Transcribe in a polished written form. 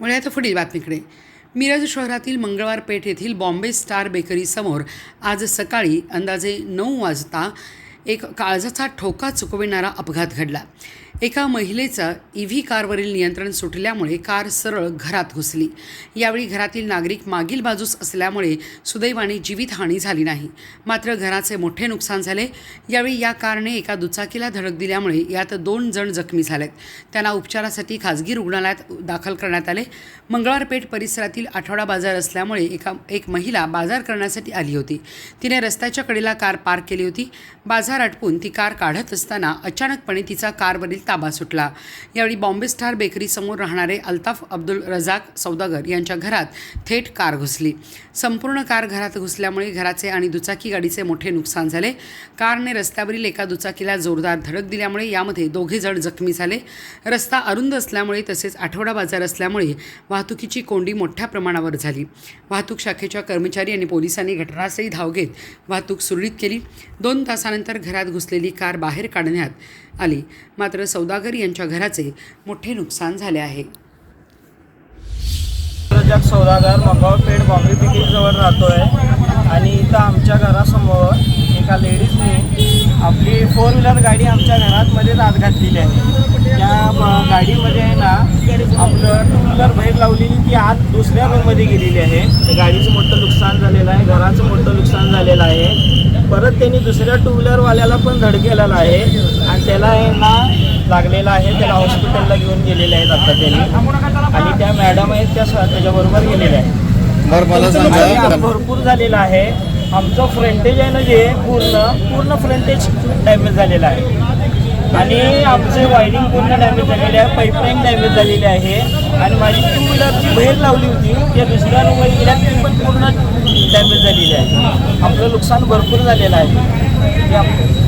वळूयात पुढील बातमीकडे. मिरज शहरातील मंगळवार पेठ येथील बॉम्बे स्टार बेकरीसमोर आज सकाळी अंदाजे 9 वाजता एक काळजाचा ठोका चुकविणारा अपघात घडला. एका महिलेचा EV कारवरील नियंत्रण सुटल्यामुळे कार सरळ घरात घुसली. यावेळी घरातील नागरिक मागील बाजूस असल्यामुळे सुदैवाने जीवितहानी झाली नाही, मात्र घराचे मोठे नुकसान झाले. यावेळी या कारने एका दुचाकीला धडक दिल्यामुळे यात 2 जण जखमी झालेत. त्यांना उपचारासाठी खासगी रुग्णालयात दाखल करण्यात आले. मंगळवार पेठ परिसरातील आठवडा बाजार असल्यामुळे एक महिला बाजार करण्यासाठी आली होती. तिने रस्त्याच्या कडेला कार पार्क केली होती. बाजार आटपून ती कार काढत असताना अचानकपणे तिचा कारवरील ताबा सुटला. यावेळी बॉम्बे स्टार बेकरीसमोर राहणारे अल्ताफ अब्दुल रजाक सौदागर यांच्या घरात थेट कार घुसली. संपूर्ण कार घरात घुसल्यामुळे घराचे आणि दुचाकी गाडीचे मोठे नुकसान झाले. कारने रस्त्यावरील एका दुचाकीला जोरदार धडक दिल्यामुळे यामध्ये 2 जण जखमी झाले. रस्ता अरुंद असल्यामुळे तसेच आठवडा बाजार असल्यामुळे वाहतुकीची कोंडी मोठ्या प्रमाणावर झाली. वाहतूक शाखेच्या कर्मचारी आणि पोलिसांनी घटनास्थळी धाव घेत वाहतूक सुरळीत केली. 2 तासानंतर घरात घुसलेली कार बाहेर काढण्यात आली, मात्र सौदागर यांच्या घराचे मोठे नुकसान झाले आहे. रजाक सौदागर मंगळवार पेठ बॉम्बे बेकरीजवळ राहतोय आणि इथं आमच्या घरासमोर एका लेडीजने आपली 4 व्हीलर गाडी आमच्या घरामध्ये आत घातलेली आहे. त्या गाडीमध्ये आहे ना आपलं 2 व्हीलर बाहेर लावलेली, ती आत दुसऱ्या रूममध्ये गेलेली आहे. गाडीचं मोठं नुकसान झालेलं आहे, घराचं मोठं नुकसान झालेलं आहे. परत त्यांनी दुसऱ्या 2 व्हीलरवाल्याला पण धडकेलेला आहे आणि त्याला आहे ना लागलेला आहे. त्याला हॉस्पिटलला घेऊन गेलेले आहेत आता त्यांनी, आणि त्या मॅडम आहेत त्याच्याबरोबर गेलेल्या आहेत. भरपूर झालेला आहे. आमचं फ्रंटेज आहे ना जे पूर्ण फ्रंटेज डॅमेज झालेलं आहे आणि आमचे वायरिंग पूर्ण डॅमेज झालेले आहे, पाईपलाईन डॅमेज झालेली आहे आणि माझी 2 व्हीलरची बाहेर लावली होती त्या दुसऱ्या रूमवर गेल्या, ती पण पूर्ण डॅमेज झालेली आहे. आपलं नुकसान भरपूर झालेलं आहे.